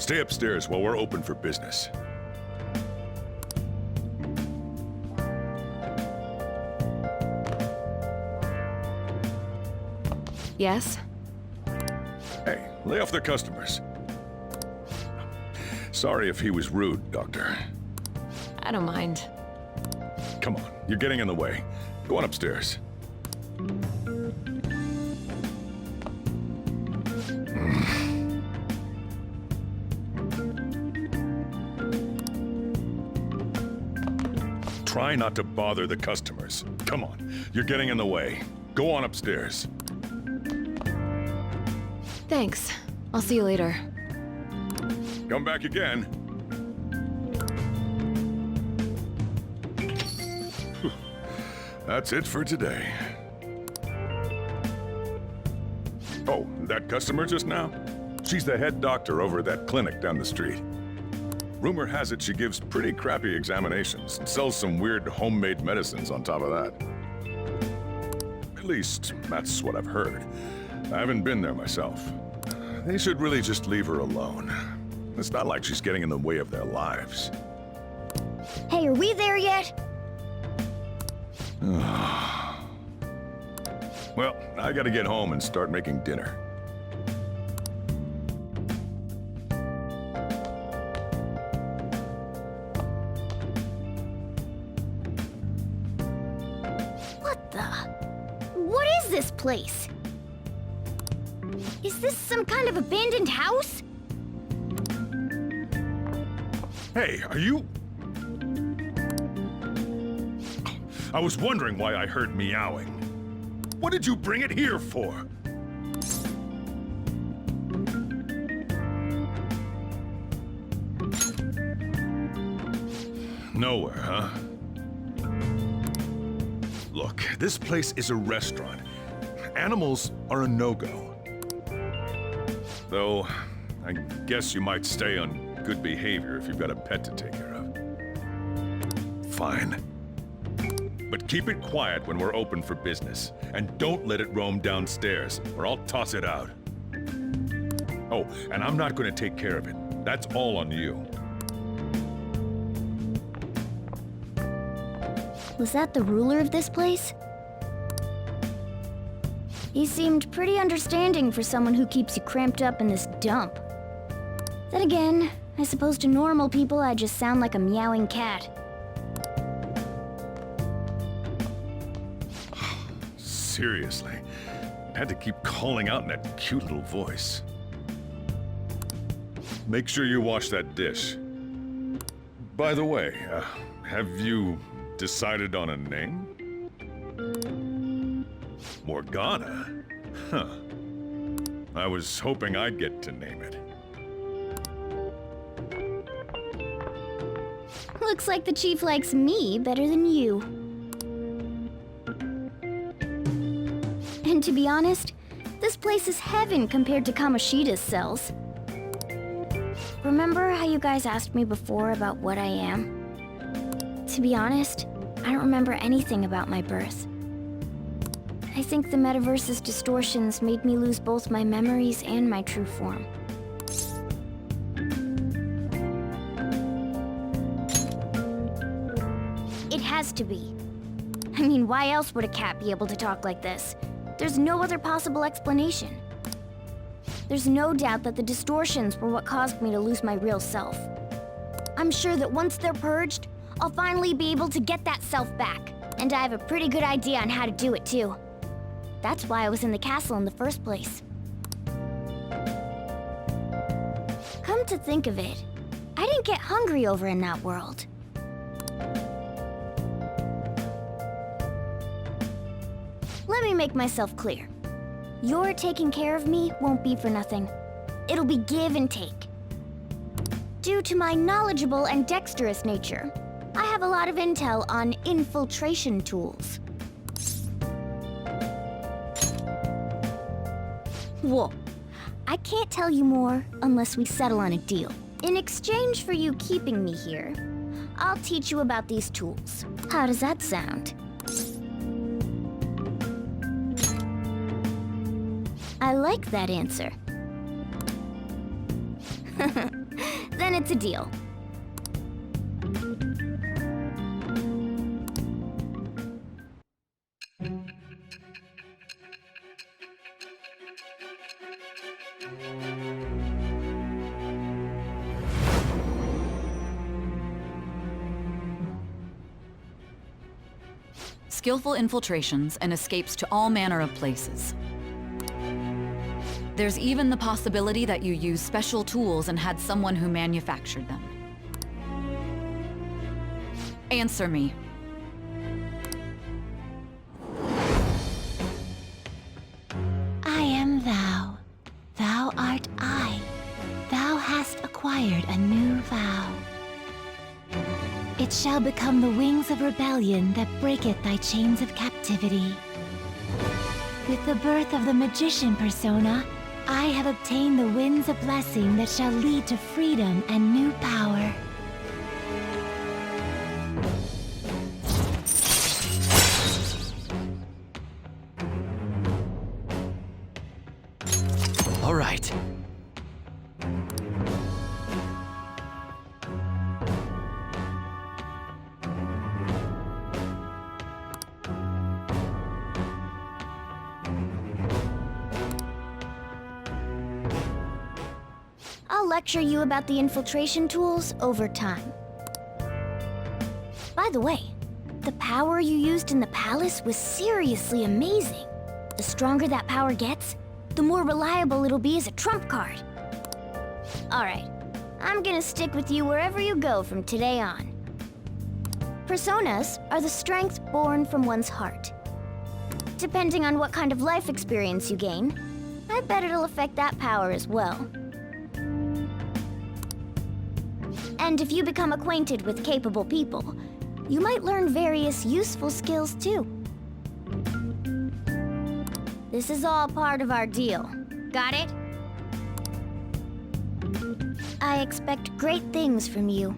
Stay upstairs while we're open for business. Yes? Hey, lay off the customers. Sorry if he was rude, Doctor. I don't mind. Come on, you're getting in the way. Go on upstairs. Try not to bother the customers. Come on, you're getting in the way. Go on upstairs. Thanks. I'll see you later. Come back again. That's it for today. Oh, that customer just now? She's the head doctor over at that clinic down the street. Rumor has it she gives pretty crappy examinations and sells some weird homemade medicines on top of that. At least, that's what I've heard. I haven't been there myself. They should really just leave her alone. It's not like she's getting in the way of their lives. Hey, are we there yet? Well, I gotta get home and start making dinner. What is this place? Is this some kind of abandoned house? Hey, are you... I was wondering why I heard meowing. What did you bring it here for? Nowhere, huh? Look, this place is a restaurant. Animals are a no-go. Though, I guess you might stay on good behavior if you've got a pet to take care of. Fine. But keep it quiet when we're open for business. And don't let it roam downstairs, or I'll toss it out. Oh, and I'm not going to take care of it. That's all on you. Was that the ruler of this place? He seemed pretty understanding for someone who keeps you cramped up in this dump. Then again, I suppose to normal people I just sound like a meowing cat. Seriously, I had to keep calling out in that cute little voice. Make sure you wash that dish. By the way, have you decided on a name? Morgana? Huh. I was hoping I'd get to name it. Looks like the chief likes me better than you. And to be honest, this place is heaven compared to Kamoshida's cells. Remember how you guys asked me before about what I am? To be honest, I don't remember anything about my birth. I think the metaverse's distortions made me lose both my memories and my true form. It has to be. I mean, why else would a cat be able to talk like this? There's no other possible explanation. There's no doubt that the distortions were what caused me to lose my real self. I'm sure that once they're purged, I'll finally be able to get that self back. And I have a pretty good idea on how to do it, too. That's why I was in the castle in the first place. Come to think of it, I didn't get hungry over in that world. Let me make myself clear. Your taking care of me won't be for nothing. It'll be give and take. Due to my knowledgeable and dexterous nature, I have a lot of intel on infiltration tools. Whoa. I can't tell you more unless we settle on a deal. In exchange for you keeping me here, I'll teach you about these tools. How does that sound? I like that answer. Then it's a deal. Skillful infiltrations and escapes to all manner of places. There's even the possibility that you used special tools and had someone who manufactured them. Answer me. I am thou. Thou art I. Thou hast acquired a new vow. It shall become the wings of rebellion that breaketh thy chains of captivity. With the birth of the magician persona, I have obtained the winds of blessing that shall lead to freedom and new power. All right. I'll lecture you about the infiltration tools over time. By the way, the power you used in the palace was seriously amazing. The stronger that power gets, the more reliable it'll be as a trump card. Alright, I'm gonna stick with you wherever you go from today on. Personas are the strength born from one's heart. Depending on what kind of life experience you gain, I bet it'll affect that power as well. And if you become acquainted with capable people, you might learn various useful skills too. This is all part of our deal. Got it? I expect great things from you.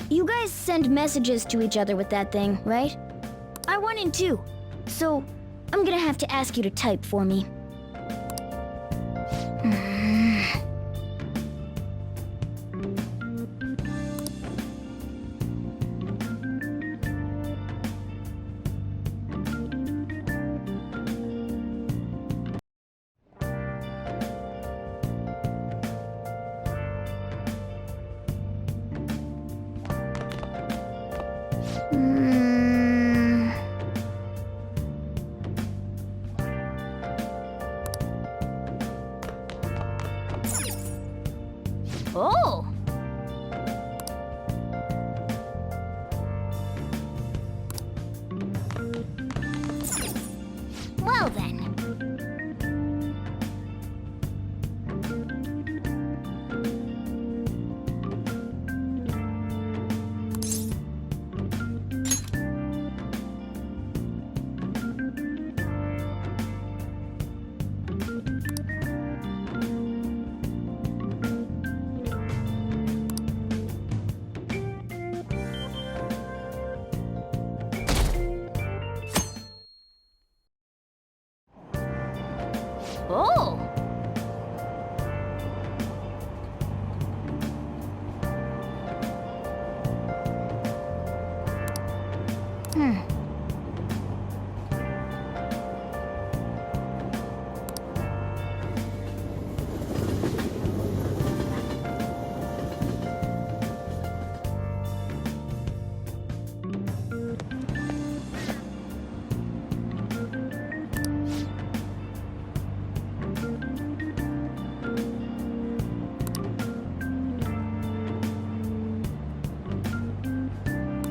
You guys send messages to each other with that thing, right? I want in too, so I'm gonna have to ask you to type for me. Oh! Well then.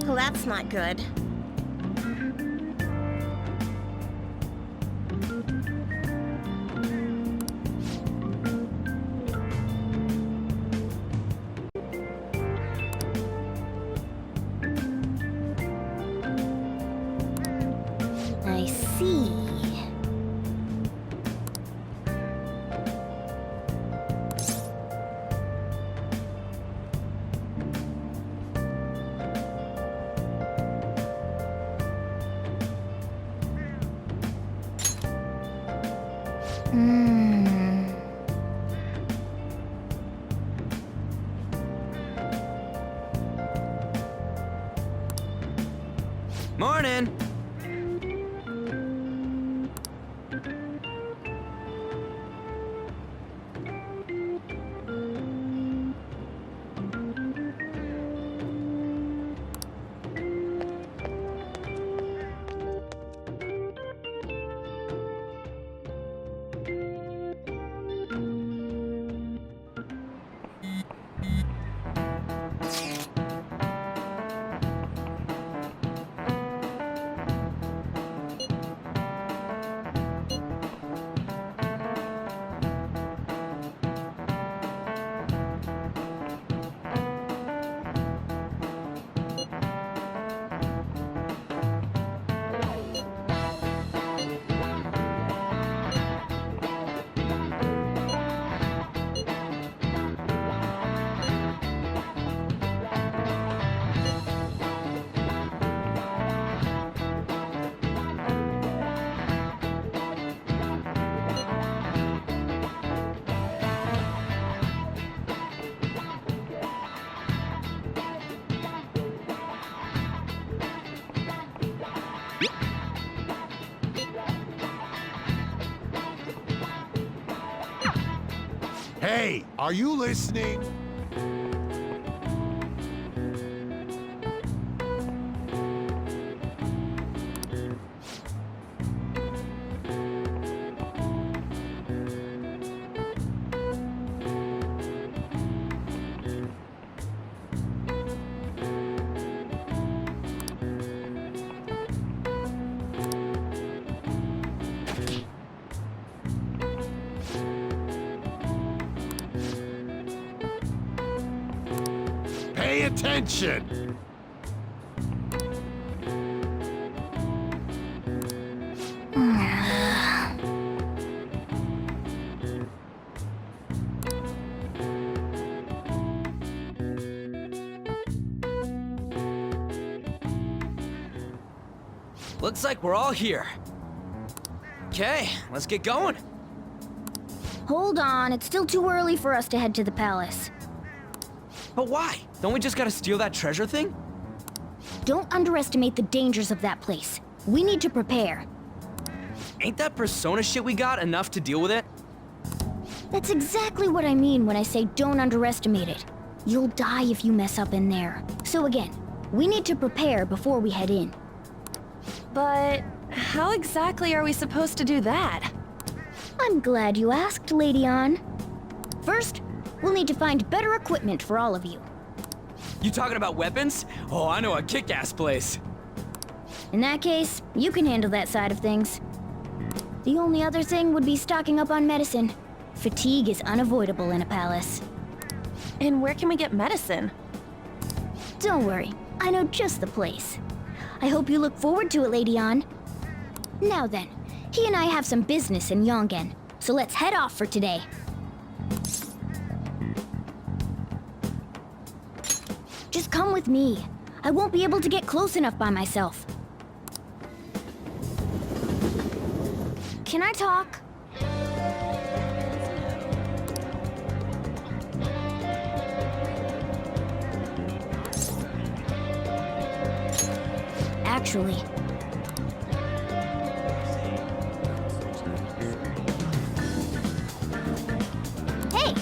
Well, that's not good. I see. Hmm. Morning! Hey, are you listening? Pay attention! Looks like we're all here. Okay, let's get going. Hold on, it's still too early for us to head to the palace. But why? Don't we just gotta steal that treasure thing? Don't underestimate the dangers of that place. We need to prepare. Ain't that persona shit we got enough to deal with it? That's exactly what I mean when I say don't underestimate it. You'll die if you mess up in there. So again, we need to prepare before we head in. But how exactly are we supposed to do that? I'm glad you asked, Lady Ann. First, we'll need to find better equipment for all of you. You talking about weapons? Oh, I know a kick-ass place. In that case, you can handle that side of things. The only other thing would be stocking up on medicine. Fatigue is unavoidable in a palace. And where can we get medicine? Don't worry, I know just the place. I hope you look forward to it, Lady Ann. Now then, he and I have some business in Yongen, so let's head off for today. Just come with me. I won't be able to get close enough by myself. Can I talk? Actually, hey!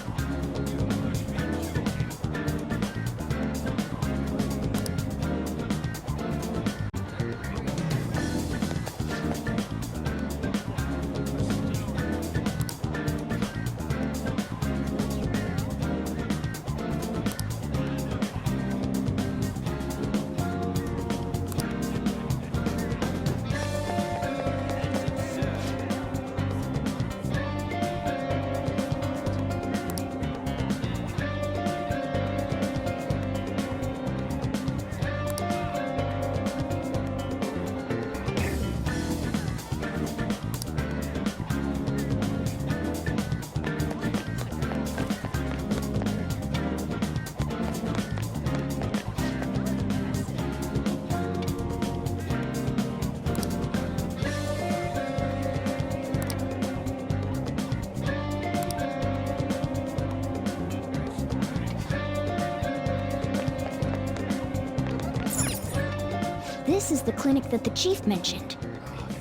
this is the clinic that the chief mentioned.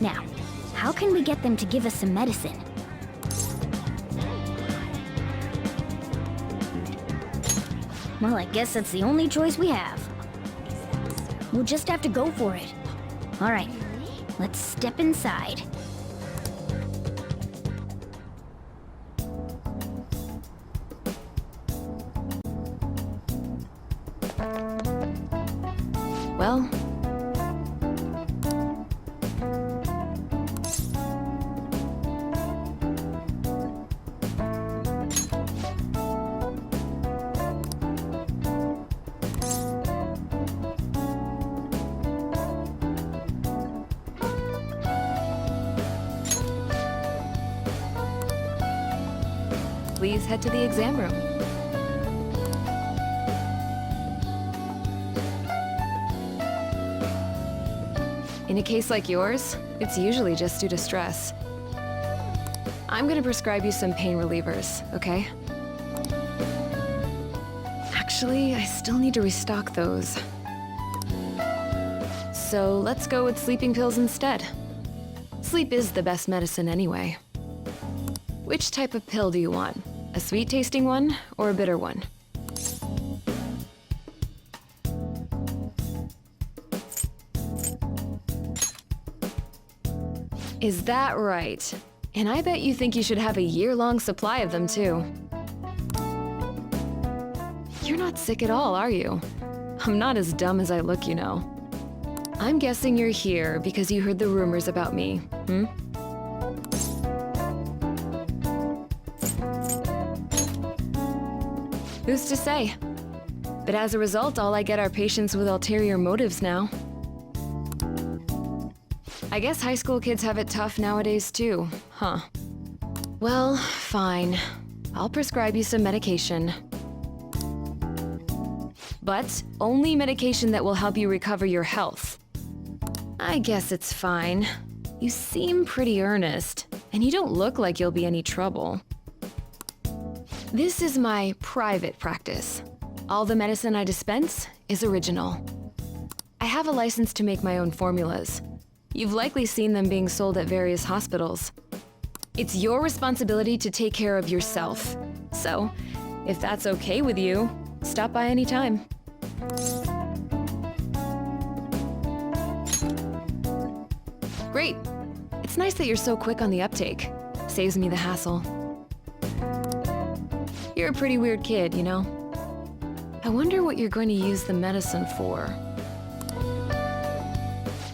Now, how can we get them to give us some medicine? Well, I guess that's the only choice we have. We'll just have to go for it. All right, let's step inside. Well, please head to the exam room. In a case like yours, it's usually just due to stress. I'm gonna prescribe you some pain relievers, okay? Actually, I still need to restock those. So let's go with sleeping pills instead. Sleep is the best medicine anyway. Which type of pill do you want? A sweet-tasting one or a bitter one? Is that right? And I bet you think you should have a year-long supply of them, too. You're not sick at all, are you? I'm not as dumb as I look, you know. I'm guessing you're here because you heard the rumors about me, hmm? Who's to say? But as a result, all I get are patients with ulterior motives now. I guess high school kids have it tough nowadays too, huh? Well, fine. I'll prescribe you some medication. But only medication that will help you recover your health. I guess it's fine. You seem pretty earnest, and you don't look like you'll be any trouble. This is my private practice. All the medicine I dispense is original. I have a license to make my own formulas. You've likely seen them being sold at various hospitals. It's your responsibility to take care of yourself. So, if that's okay with you, stop by anytime. Great. It's nice that you're so quick on the uptake. Saves me the hassle. You're a pretty weird kid, you know? I wonder what you're going to use the medicine for.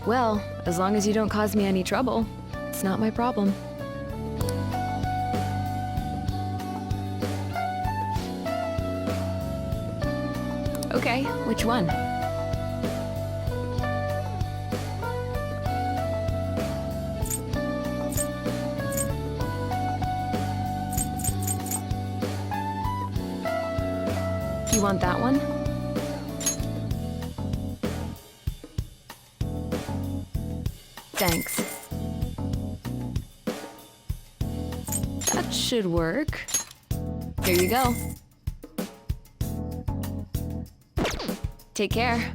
Well, as long as you don't cause me any trouble, it's not my problem. Okay, which one? You want that one? Thanks. That should work. Here you go. Take care.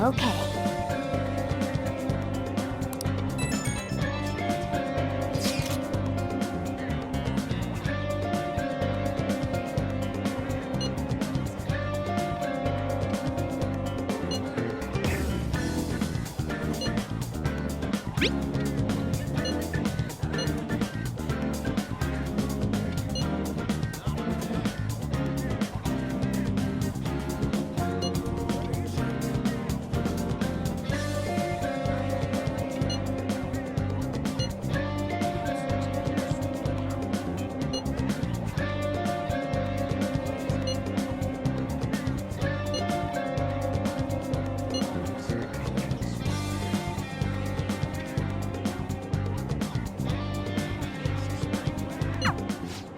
Okay.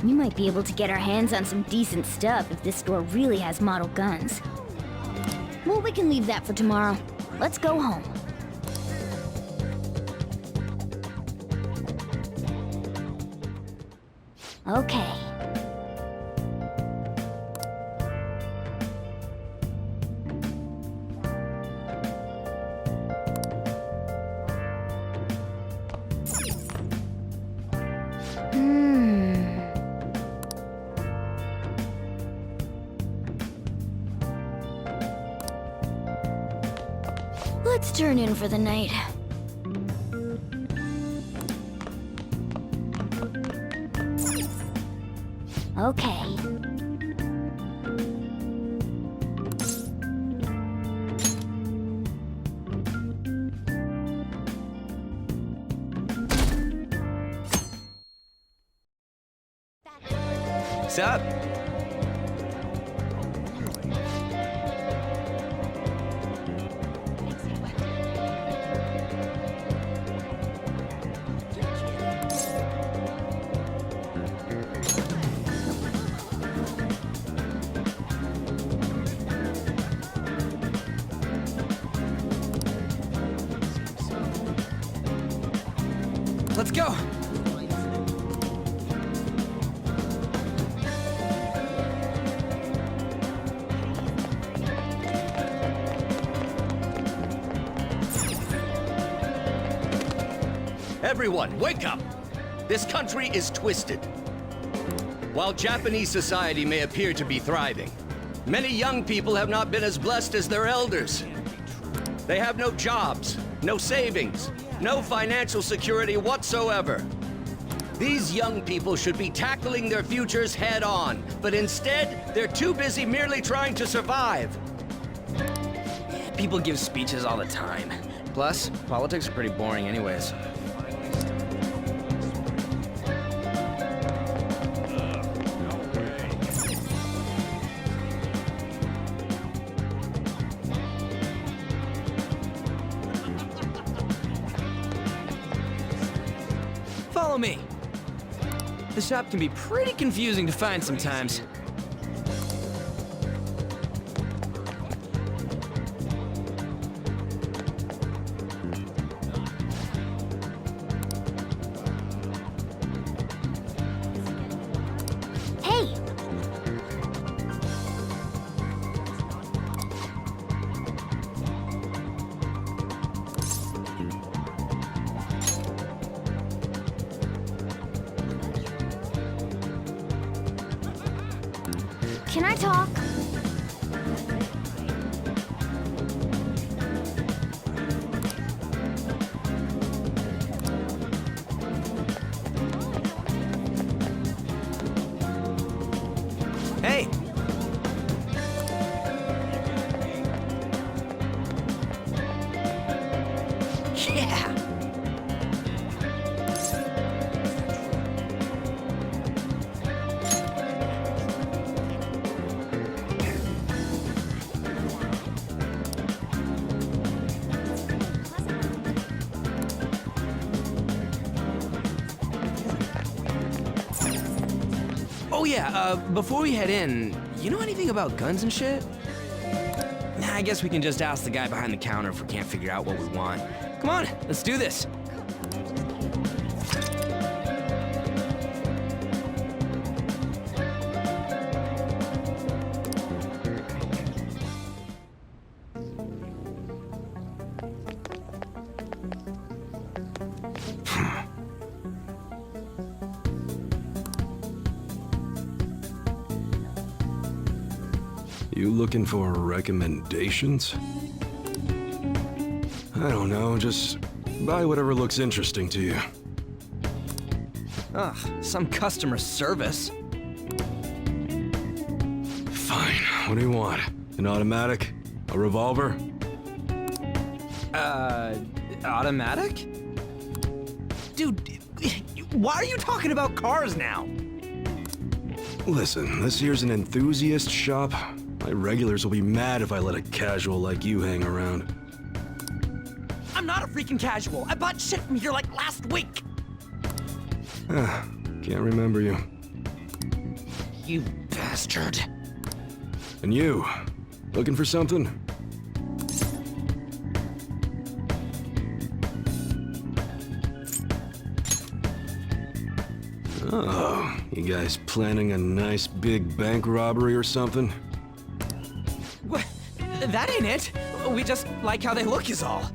We might be able to get our hands on some decent stuff if this store really has model guns. Well, we can leave that for tomorrow. Let's go home. Okay. Let's turn in for the night. Okay. Sup? Let's go! Everyone, wake up! This country is twisted. While Japanese society may appear to be thriving, many young people have not been as blessed as their elders. They have no jobs, no savings, no financial security whatsoever. These young people should be tackling their futures head on, but instead, they're too busy merely trying to survive. People give speeches all the time. Plus, politics are pretty boring anyways. Follow me. The shop can be pretty confusing to find sometimes. Hey! Can I talk? Hey! Yeah! Oh yeah, before we head in, you know anything about guns and shit? Nah, I guess we can just ask the guy behind the counter if we can't figure out what we want. Come on, let's do this. You looking for recommendations? I don't know, just buy whatever looks interesting to you. Ugh, some customer service. Fine, what do you want? An automatic? A revolver? Automatic? Dude, why are you talking about cars now? Listen, this here's an enthusiast shop. My regulars will be mad if I let a casual like you hang around. I'm not a freaking casual. I bought shit from here like last week. Can't remember you. You bastard. And you, looking for something? Oh, you guys planning a nice big bank robbery or something? What? That ain't it. We just like how they look is all.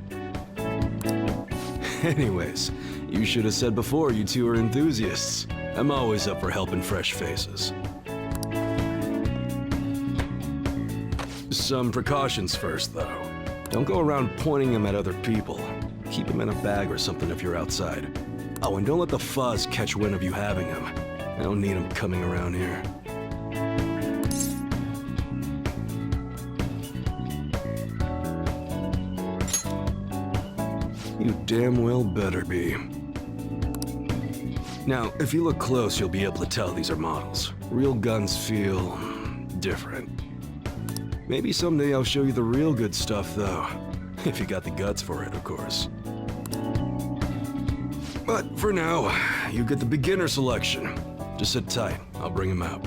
Anyways, you should have said before you two are enthusiasts. I'm always up for helping fresh faces. Some precautions first, though. Don't go around pointing them at other people. Keep them in a bag or something if you're outside. Oh, and don't let the fuzz catch wind of you having them. I don't need them coming around here. You damn well better be. Now, if you look close, you'll be able to tell these are models. Real guns feel different. Maybe someday I'll show you the real good stuff, though. If you got the guts for it, of course. But for now, you get the beginner selection. Just sit tight. I'll bring him out.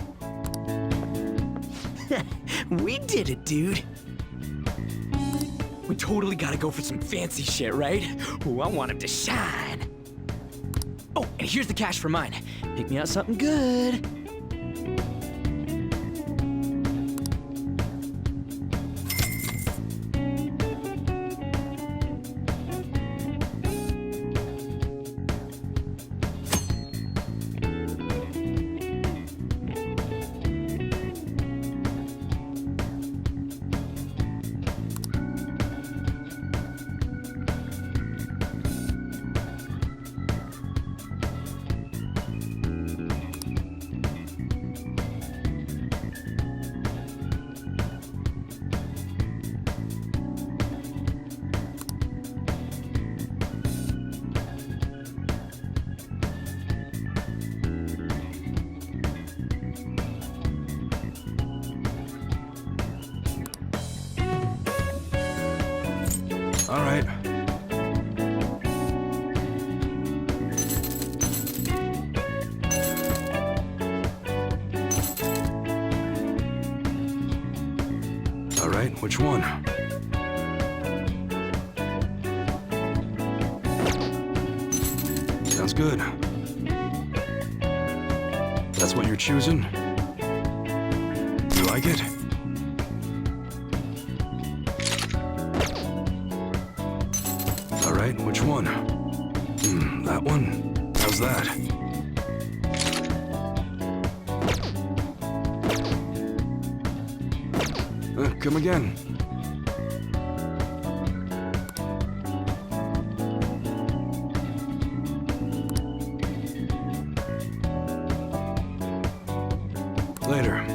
We did it, dude. We totally gotta go for some fancy shit, right? Ooh, I want him to shine. Oh, and here's the cash for mine. Pick me out something good. All right. All right, which one? Sounds good. That's what you're choosing? You like it? All right, which one? That one? How's that? Come again. Later.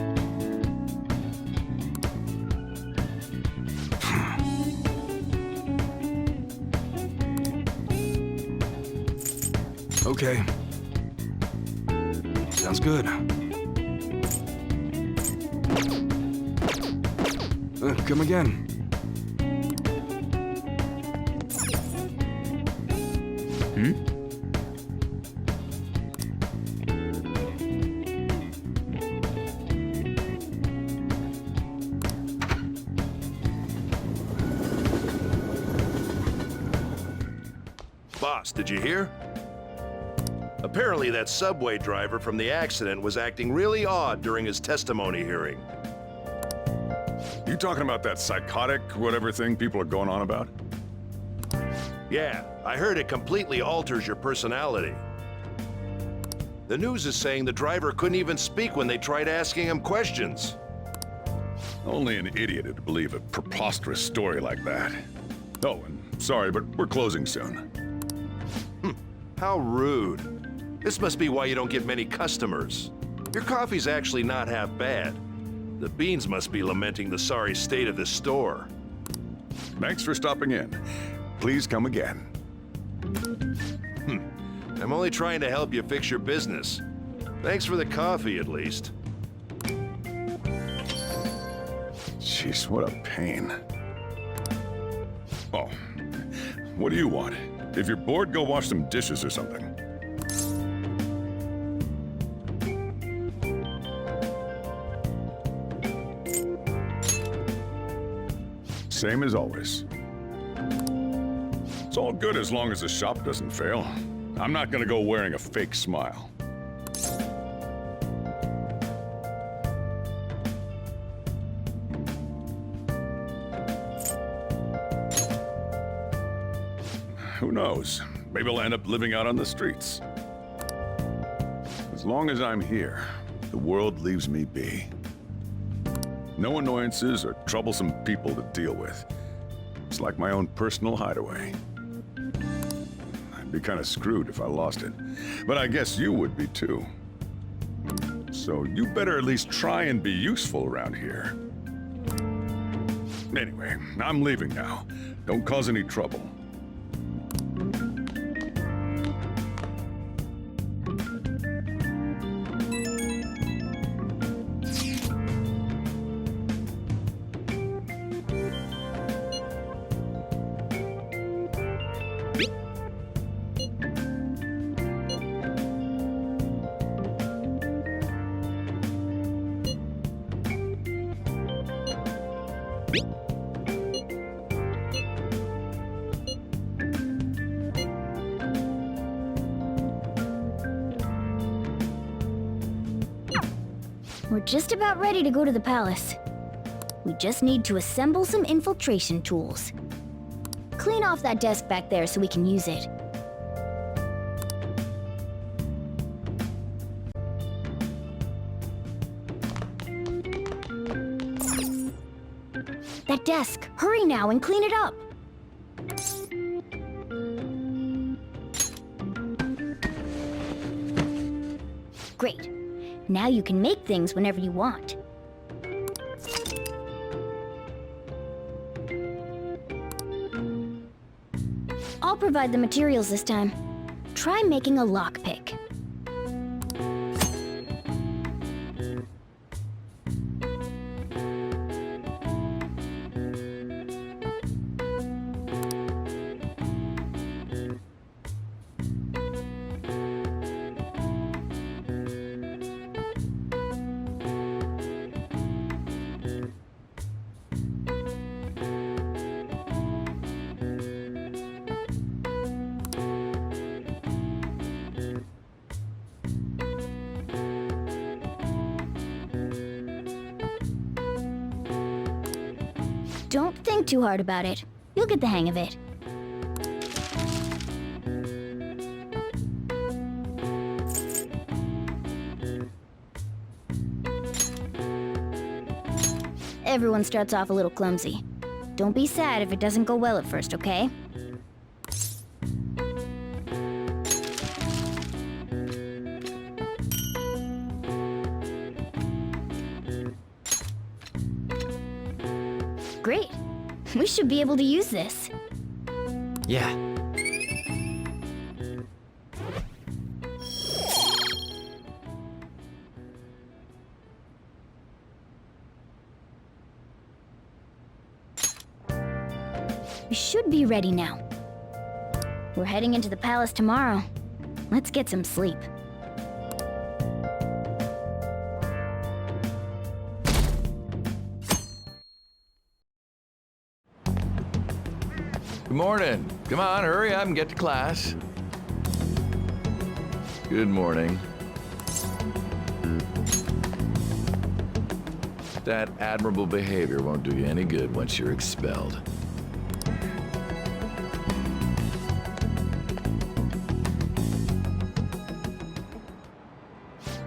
Okay. Sounds good. Come again. Boss, did you hear? Apparently that subway driver from the accident was acting really odd during his testimony hearing. You talking about that psychotic whatever thing people are going on about? Yeah, I heard it completely alters your personality. The news is saying the driver couldn't even speak when they tried asking him questions. Only an idiot would believe a preposterous story like that. Oh, and sorry, but we're closing soon. How rude. This must be why you don't get many customers. Your coffee's actually not half bad. The beans must be lamenting the sorry state of this store. Thanks for stopping in. Please come again. I'm only trying to help you fix your business. Thanks for the coffee, at least. Jeez, what a pain. Oh, what do you want? If you're bored, go wash some dishes or something. Same as always. It's all good as long as the shop doesn't fail. I'm not gonna go wearing a fake smile. Who knows? Maybe I'll end up living out on the streets. As long as I'm here, the world leaves me be. No annoyances or troublesome people to deal with. It's like my own personal hideaway. I'd be kind of screwed if I lost it. But I guess you would be too. So you better at least try and be useful around here. Anyway, I'm leaving now. Don't cause any trouble. We're just about ready to go to the palace. We just need to assemble some infiltration tools. Clean off that desk back there so we can use it. That desk! Hurry now and clean it up! Great. Now you can make things whenever you want. I'll provide the materials this time. Try making a lockpick. Don't think too hard about it. You'll get the hang of it. Everyone starts off a little clumsy. Don't be sad if it doesn't go well at first, okay? Great. We should be able to use this. Yeah. We should be ready now. We're heading into the palace tomorrow. Let's get some sleep. Good morning. Come on, hurry up and get to class. Good morning. That admirable behavior won't do you any good once you're expelled.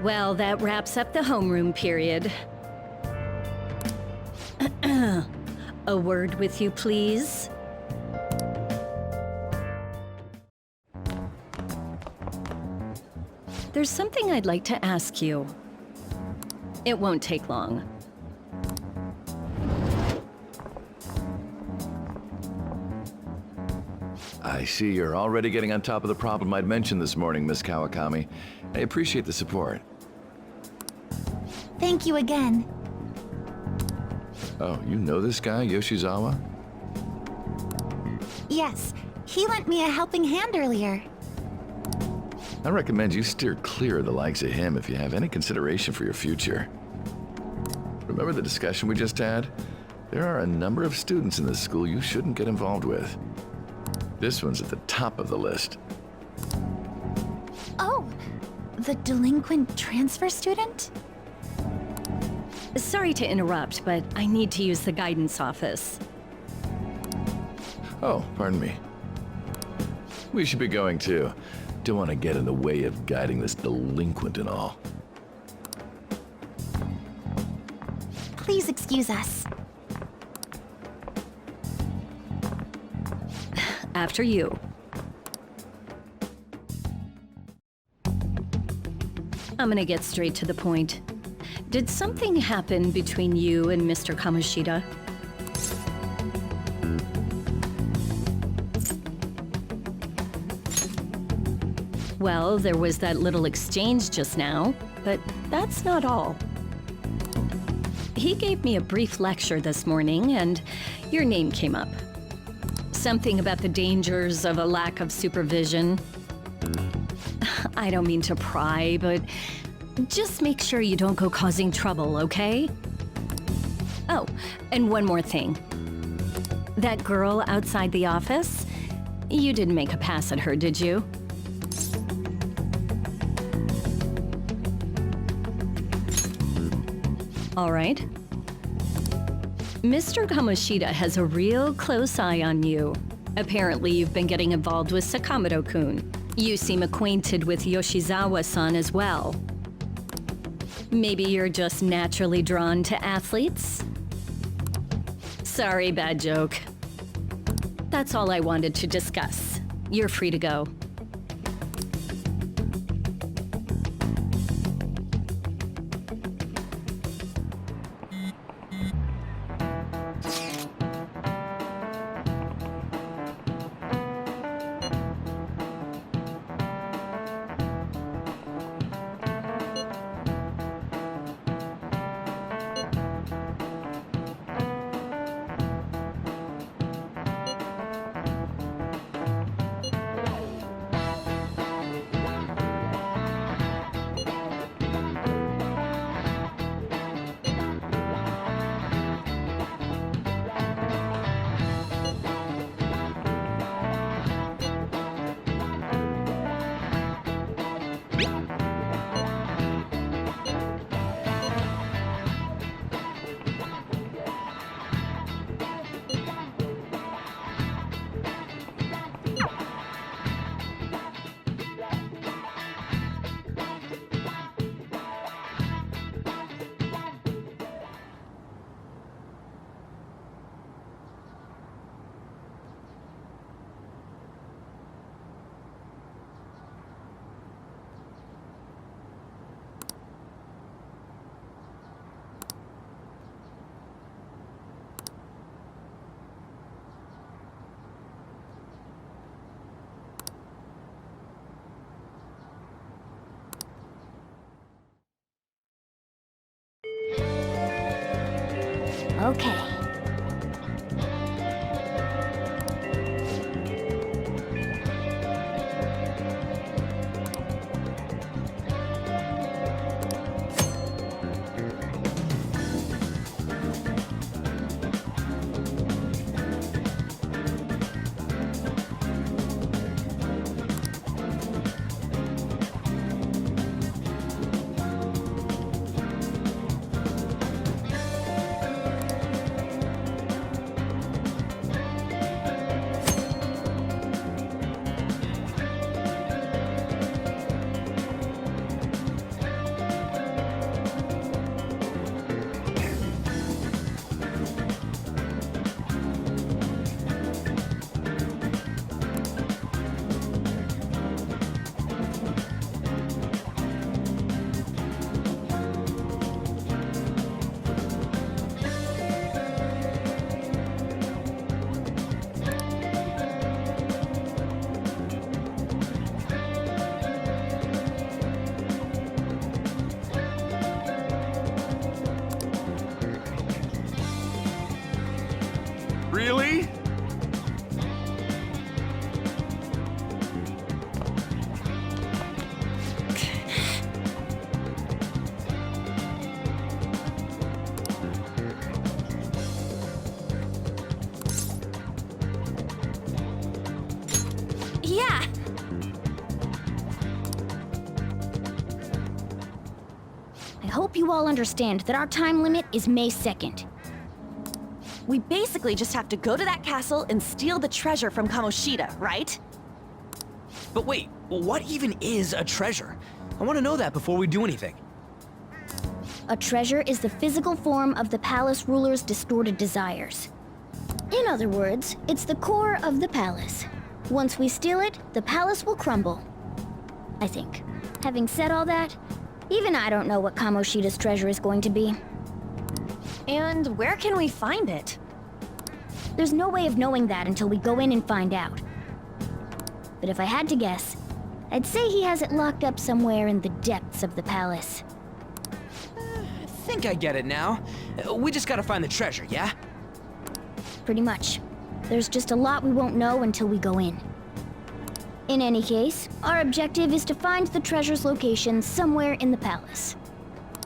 Well, that wraps up the homeroom period. A word with you, please. There's something I'd like to ask you. It won't take long. I see you're already getting on top of the problem I'd mentioned this morning, Miss Kawakami. I appreciate the support. Thank you again. Oh, you know this guy, Yoshizawa? Yes, he lent me a helping hand earlier. I recommend you steer clear of the likes of him if you have any consideration for your future. Remember the discussion we just had? There are a number of students in this school you shouldn't get involved with. This one's at the top of the list. Oh, the delinquent transfer student? Sorry to interrupt, but I need to use the guidance office. Oh, pardon me. We should be going too. Don't want to get in the way of guiding this delinquent and all. Please excuse us. After you. I'm gonna get straight to the point. Did something happen between you and Mr. Kamoshida? Well, there was that little exchange just now, but that's not all. He gave me a brief lecture this morning, and your name came up. Something about the dangers of a lack of supervision. I don't mean to pry, but just make sure you don't go causing trouble, okay? Oh, and one more thing. That girl outside the office, you didn't make a pass at her, did you? All right. Mr. Kamoshida has a real close eye on you. Apparently, you've been getting involved with Sakamoto-kun. You seem acquainted with Yoshizawa-san as well. Maybe you're just naturally drawn to athletes? Sorry, bad joke. That's all I wanted to discuss. You're free to go. Okay. I hope you all understand that our time limit is May 2nd. We basically just have to go to that castle and steal the treasure from Kamoshida, right? But wait, what even is a treasure? I want to know that before we do anything. A treasure is the physical form of the palace ruler's distorted desires. In other words, it's the core of the palace. Once we steal it, the palace will crumble. I think. Having said all that, even I don't know what Kamoshida's treasure is going to be. And where can we find it? There's no way of knowing that until we go in and find out. But if I had to guess, I'd say he has it locked up somewhere in the depths of the palace. I think I get it now. We just gotta find the treasure, yeah? Pretty much. There's just a lot we won't know until we go in. In any case, our objective is to find the treasure's location somewhere in the palace.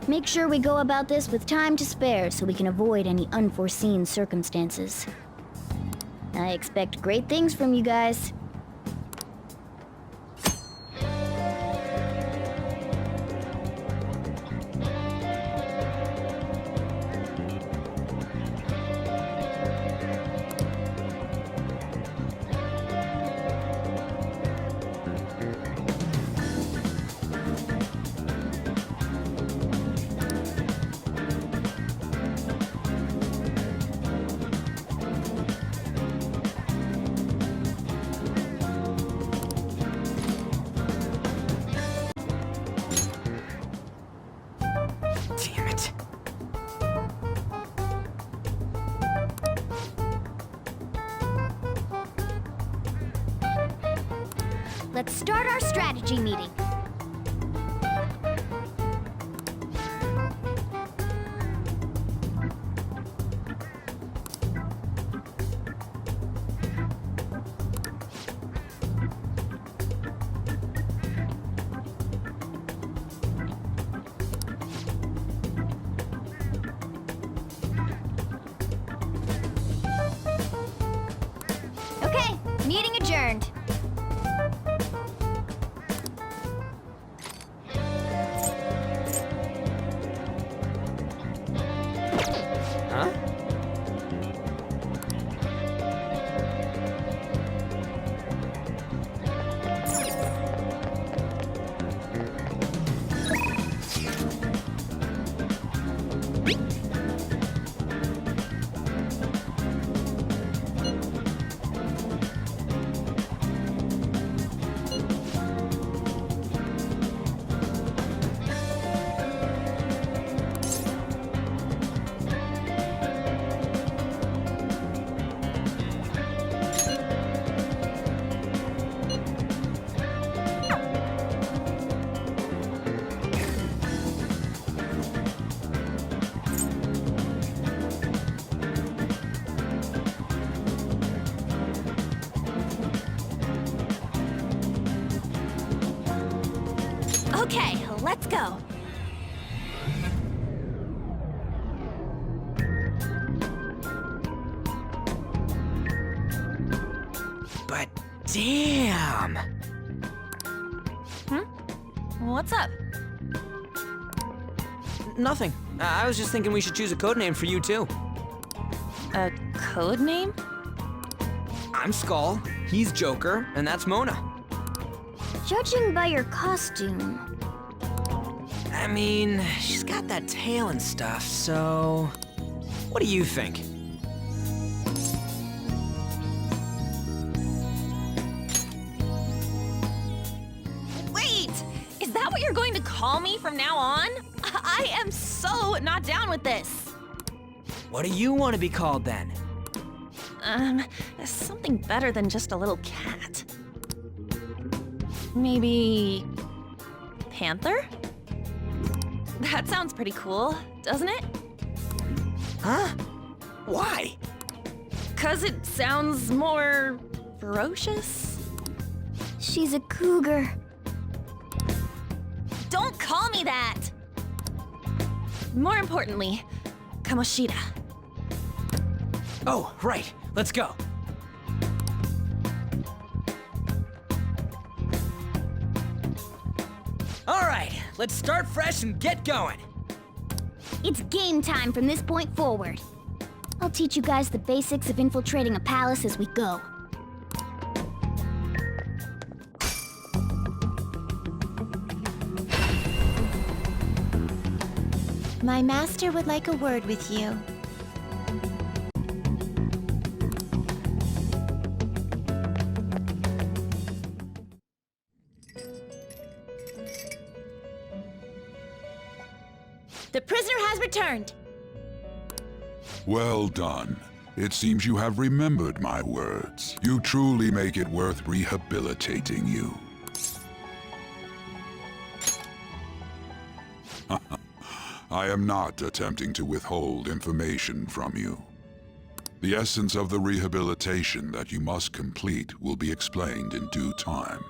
Make sure we go about this with time to spare so we can avoid any unforeseen circumstances. I expect great things from you guys. Damn it. Let's start our strategy meeting. Okay, meeting adjourned. Huh? Okay, let's go. But damn! What's up? Nothing. I was just thinking we should choose a code name for you too. A code name? I'm Skull, he's Joker, and that's Mona. Judging by your costume, I mean, she's got that tail and stuff, so... What do you think? Wait! Is that what you're going to call me from now on? I am so not down with this. What do you want to be called then? Something better than just a little cat. Maybe... Panther? That sounds pretty cool, doesn't it? Huh? Why? 'Cause it sounds more... ferocious? she's a cougar. Don't call me that! More importantly, Kamoshida. Oh, right. Let's go. All right, let's start fresh and get going. It's game time from this point forward. I'll teach you guys the basics of infiltrating a palace as we go. My master would like a word with you. The prisoner has returned. Well done. It seems you have remembered my words. You truly make it worth rehabilitating you. I am not attempting to withhold information from you. The essence of the rehabilitation that you must complete will be explained in due time.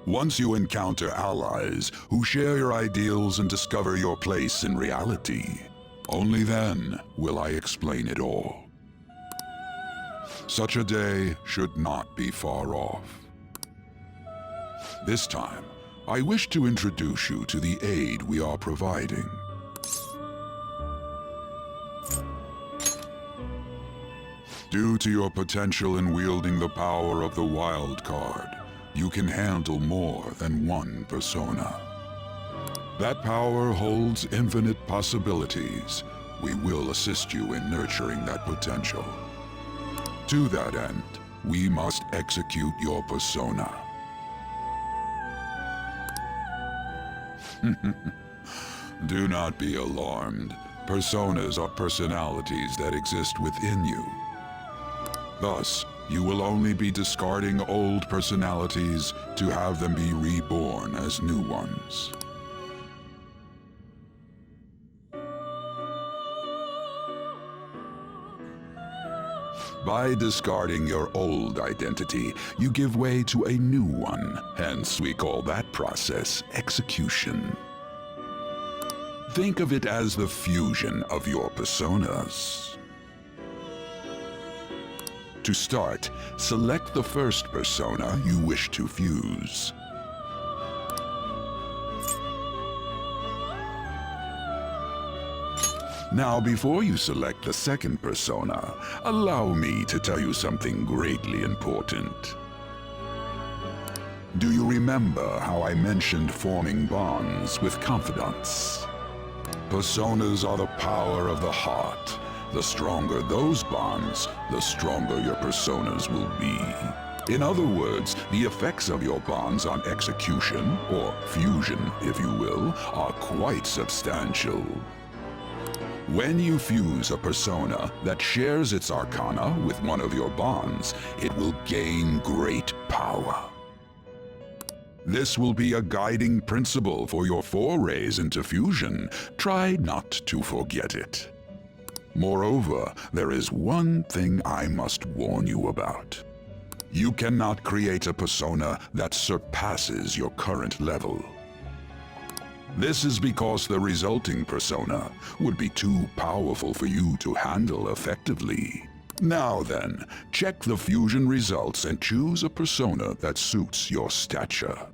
Once you encounter allies who share your ideals and discover your place in reality, only then will I explain it all. Such a day should not be far off. This time, I wish to introduce you to the aid we are providing. Due to your potential in wielding the power of the wild card, you can handle more than one persona. That power holds infinite possibilities. We will assist you in nurturing that potential. To that end, we must execute your persona. Do not be alarmed. Personas are personalities that exist within you. Thus, you will only be discarding old personalities to have them be reborn as new ones. By discarding your old identity, you give way to a new one. Hence, we call that process execution. Think of it as the fusion of your personas. To start, select the first persona you wish to fuse. Now, before you select the second persona, allow me to tell you something greatly important. Do you remember how I mentioned forming bonds with confidants? Personas are the power of the heart. The stronger those bonds, the stronger your personas will be. In other words, the effects of your bonds on execution, or fusion, if you will, are quite substantial. When you fuse a persona that shares its arcana with one of your bonds, it will gain great power. This will be a guiding principle for your forays into fusion. Try not to forget it. Moreover, there is one thing I must warn you about. You cannot create a persona that surpasses your current level. This is because the resulting persona would be too powerful for you to handle effectively. Now then, check the fusion results and choose a persona that suits your stature.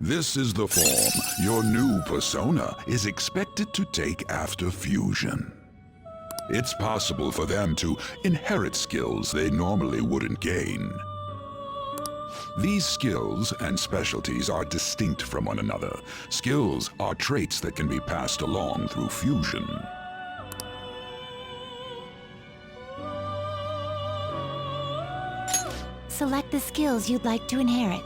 This is the form your new persona is expected to take after fusion. It's possible for them to inherit skills they normally wouldn't gain. These skills and specialties are distinct from one another. Skills are traits that can be passed along through fusion. Select the skills you'd like to inherit.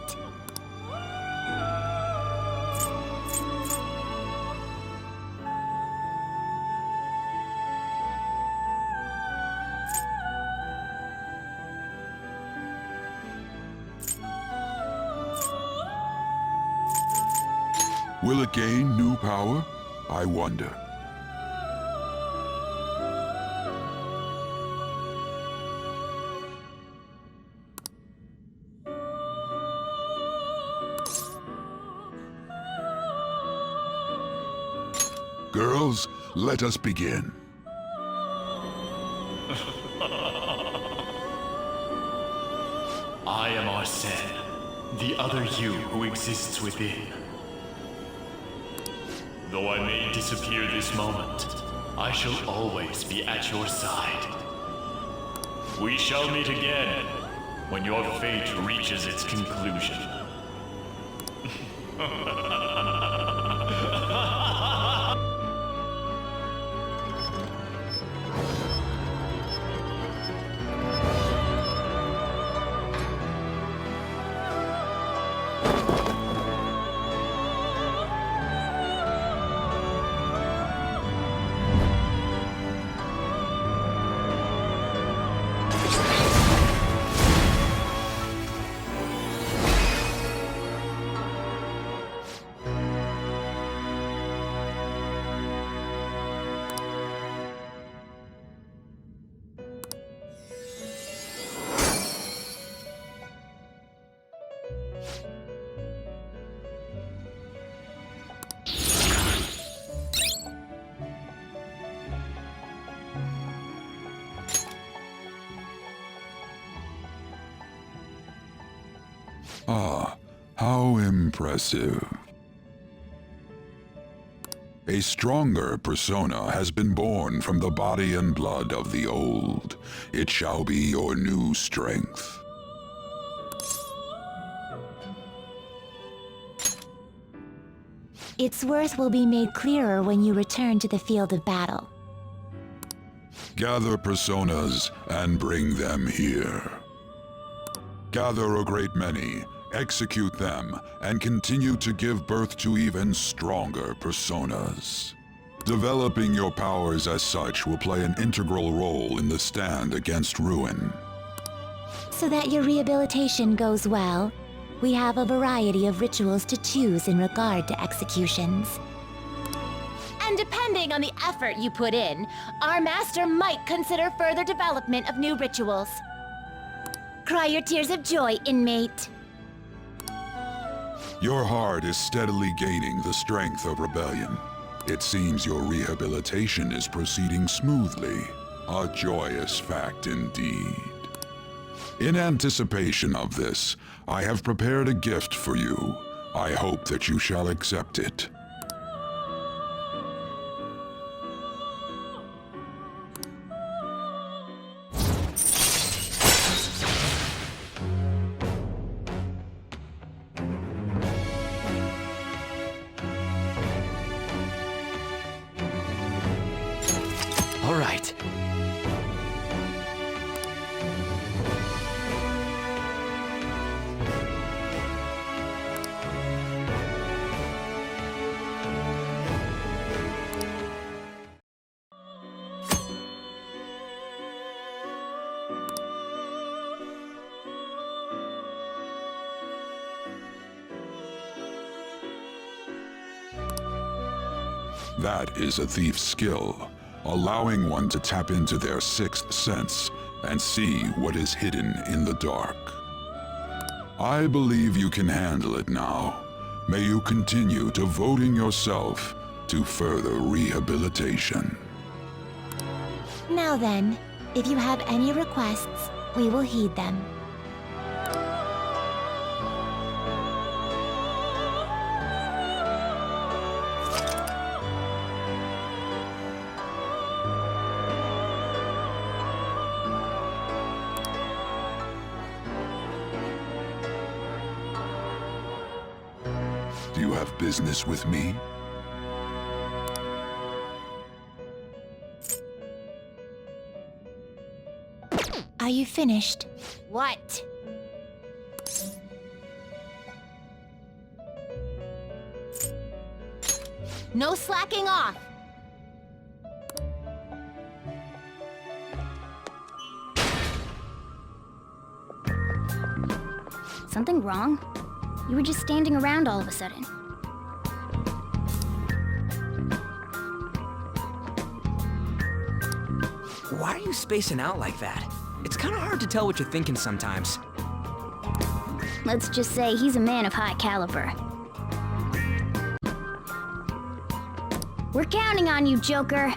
Will it gain new power? I wonder. Girls, let us begin. I am Arsene, the other you who exists within. Though I may disappear this moment, I shall always be at your side. We shall meet again when your fate reaches its conclusion. Ah, how impressive. A stronger persona has been born from the body and blood of the old. It shall be your new strength. Its worth will be made clearer when you return to the field of battle. Gather personas and bring them here. Gather a great many, execute them, and continue to give birth to even stronger personas. Developing your powers as such will play an integral role in the stand against ruin. So that your rehabilitation goes well, we have a variety of rituals to choose in regard to executions. And depending on the effort you put in, our master might consider further development of new rituals. Cry your tears of joy, inmate. Your heart is steadily gaining the strength of rebellion. It seems your rehabilitation is proceeding smoothly. A joyous fact indeed. In anticipation of this, I have prepared a gift for you. I hope that you shall accept it. All right. That is a thief's skill, allowing one to tap into their sixth sense and see what is hidden in the dark. I believe you can handle it now. May you continue devoting yourself to further rehabilitation. Now then, if you have any requests, we will heed them. Do you have business with me? Are you finished? What? No slacking off. Something wrong? You were just standing around all of a sudden. Why are you spacing out like that? It's kind of hard to tell what you're thinking sometimes. Let's just say he's a man of high caliber. We're counting on you, Joker.